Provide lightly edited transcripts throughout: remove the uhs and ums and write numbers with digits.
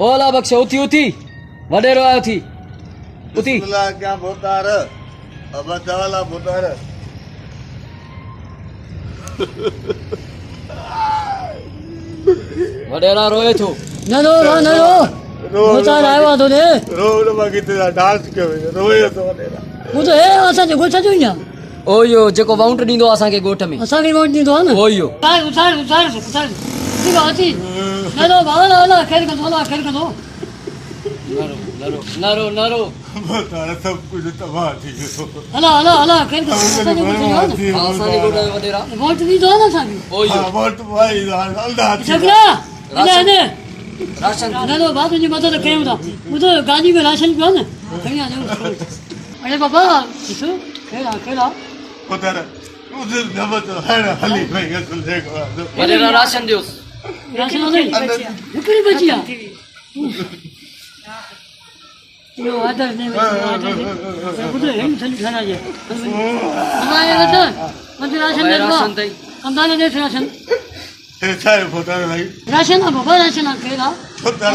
ओला बख्शे उथी उथी वडेरो आयो थी उथी क्या बोतार अब चाला बोतार वडेरा रोए छो न रो बोतार आयो तो ने रोड बाकी तेरा डांस क्यों रोए तो वडेरा वो तो है असांजे गोठ जो ई न ओयो जेको वाउंट ॾींदो आहे असांखे ॻोठ में असांखे वोट ॾींदो आहे न ओयो उतार ठीक आहे अची न रो भाला हला खेल कंदो नरो बोतार सब कुछ तबाह थी गयो हला खेल कंदो असांजे ॻोठ में वडेरा वोट ॾींदो आहे न असांखे ओयो वोट भाई अल्लाह झगड़ा ने राशन न रो बात जी मदद कयूं था ॿुधो गाॾी में राशन पियो न खणी आ अरे बाबा ॾिसो खेला बोतार उधर नमत है हली भाई असल देखो वडेरा राशन दियोस राशन हिकिड़ी बची आहे यो आदर ने ॿुधो हिन थली खाना जे हमारे वतन राशन दे राशन तई कंदाने दे राशन ऐसा है बोतार भाई राशन आ बाबा राशन आ खेला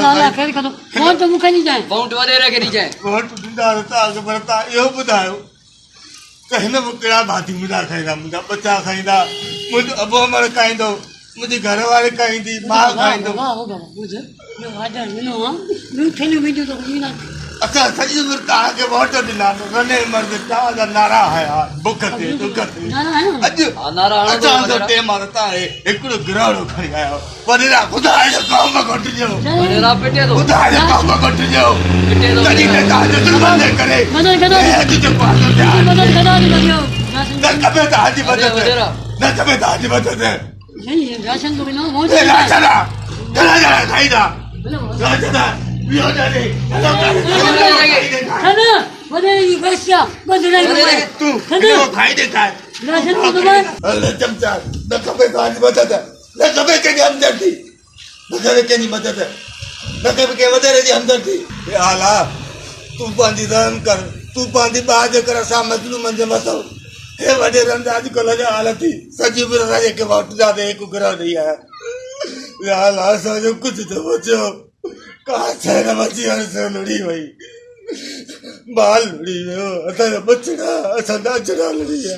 हला खेल करो वोट तो मुखे नहीं जाए वाउंट वडेरा के ॾिजाए वोट ॾींदा त अॻु भरता इहो ॿुधायो त हिन में कहिड़ा भाती मुंहिंजा खाईंदा मुंहिंजा बच्चा खाईंदा मुंहिंजो अबो अमर खाईंदो मुंहिंजी घर वारी खाईंदी मां खाईंदो वाह हो बाबा ॿुध यो आदर मिलो हां ॿियूं थेलियूं विझो त कुझु न असां सॼी उमिरि तव्हांखे वोट ॾिना रने मर्द तव्हांजा नारा हया बुख ते दुख ते ना ना अॼु नारा हणंदो असां जो वडेरा टेम आहे तव्हां हिकिड़ो गिराड़ो खणी आयो वॾेरा ख़ुदा जो कम घटिजो वडेरा पिटे थो ख़ुदा जो कम घटिजो पिटे थो कॾहिं न तव्हांजो दुश्मन करे मदद करो अॼु जो पासो ध्यानु मदद करो लॻियो राशन न खपे तव्हांजी मदद वडेरा न खपे तव्हांजी मदद नहीं राशन तो बिना वोट ए राजना घणा खाईंदा राजना बियो जाने खाना वडे ई बसिया बदले तू खाई दे खाए राशन तो दुबार अल्लाह चमचा न खपे तव्हांजी मदद न खपे कंहिंजी हमदर्दी न खपे कंहिंजी मदद न खपे कंहिं वॾेरे जी हमदर्दी हे आला तूं पंहिंजी रहम कर तूं पंहिंजी ॿार जे करे असां मज़लूमनि जे मथां हे वॾेरनि जा अॼुकल्ह जा हालत थी सॼी उमिरि असां जेके वोट जा ते हिकु गिरह ॾेई आया या अला असांजो कुझु त बचियो का शइ न बची हर शइ लुड़ी वई बाल लुड़ी वियो असांजा बचड़ा असांजा अचड़ा लुड़ी विया